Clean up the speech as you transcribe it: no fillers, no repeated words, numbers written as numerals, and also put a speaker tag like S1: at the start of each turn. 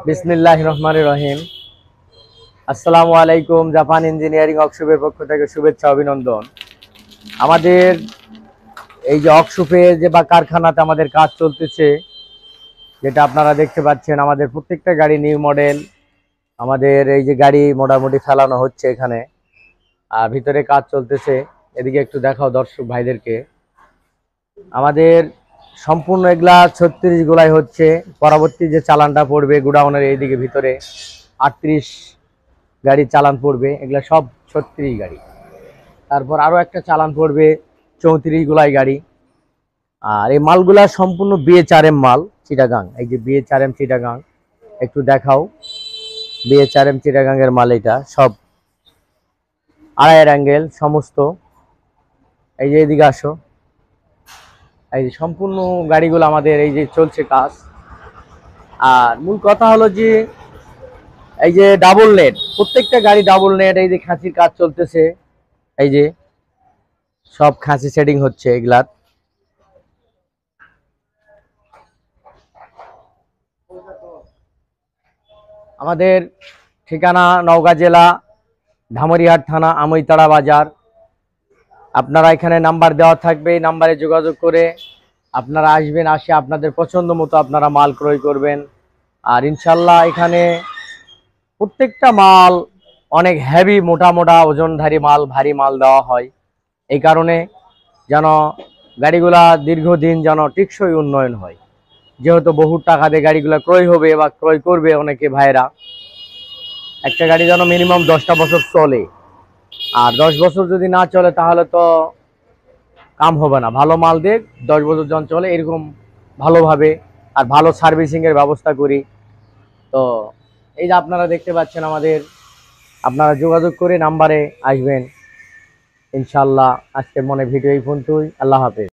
S1: বিসমিল্লাহির রহমানির রহিম। আসসালামু আলাইকুম। জাপান ইঞ্জিনিয়ারিং ওয়ার্কশপের পক্ষ থেকে শুভেচ্ছা অভিনন্দন। আমাদের এই যে ওয়ার্কশপে যে বা কারখানাতে আমাদের কাজ চলতেছে, যেটা আপনারা দেখতে পাচ্ছেন, আমাদের প্রত্যেকটা গাড়ি নিউ মডেল। আমাদের এই যে গাড়ি মোটামুটি ফেলানো হচ্ছে এখানে, আর ভিতরে কাজ চলতেছে। এদিকে একটু দেখাও দর্শক ভাইদেরকে। আমাদের সম্পূর্ণ এগুলা 36 গোলাই হচ্ছে। পরবর্তী যে চালানটা পড়বে গোডাউনের এইদিকে ভিতরে 38 গাড়ি চালান পড়বে, এগুলা সব 36 গাড়ি। তারপর আরো একটা চালান পড়বে 34 গোলাই গাড়ি। আর এই মালগুলা সম্পূর্ণ BHRM মাল, চিটাগাং। এই যে BHRM চিটাগাং, একটু দেখাও। BHRM চিটাগাং এর মাল, এটা সব আড়াইয়ের অ্যাঙ্গেল সমস্ত। এই যে এদিকে আসো, এই যে সম্পূর্ণ গাড়িগুলো আমাদের এই যে চলছে কাজ। আর মূল কথা হলো যে এই যে ডাবল নেট, প্রত্যেকটা গাড়ি ডাবল নেট। এই যে খাঁচির কাজ চলতেছে, এই যে সব খাঁচি সেটিং হচ্ছে এগুলার। আমাদের ঠিকানা নওগাঁ জেলা, ধামরিহাট থানা, আমইতাড়া বাজার। আপনারা এখানে নাম্বার দেওয়া থাকবে, এই নাম্বারে যোগাযোগ করে আপনারা আসবেন, আসে আপনাদের পছন্দ মতো আপনারা মাল ক্রয় করবেন। আর ইনশাল্লাহ এখানে প্রত্যেকটা মাল অনেক হেভি, মোটা মোটা ওজনধারী মাল, ভারী মাল দেওয়া হয়। এই কারণে যেন গাড়িগুলা দীর্ঘদিন যেন টেকসই উন্নয়ন হয়। যেহেতু বহু টাকা দিয়ে গাড়িগুলো ক্রয় হবে বা ক্রয় করবে অনেকে ভাইরা, একটা গাড়ি যেন মিনিমাম 10টা বছর চলে। আর 10 বছর যদি না চলে তাহলে তো কাম হবে না। ভালো মাল দিয়ে 10 বছর যখন চলে এরকম ভালোভাবে আর ভালো সার্ভিসিংয়ের ব্যবস্থা করি। তো এই যে আপনারা দেখতে পাচ্ছেন আমাদের, আপনারা যোগাযোগ করে নাম্বারে আসবেন ইনশাল্লাহ। আজকের মনে ভিডিও এই পর্যন্তই। আল্লাহ হাফেজ।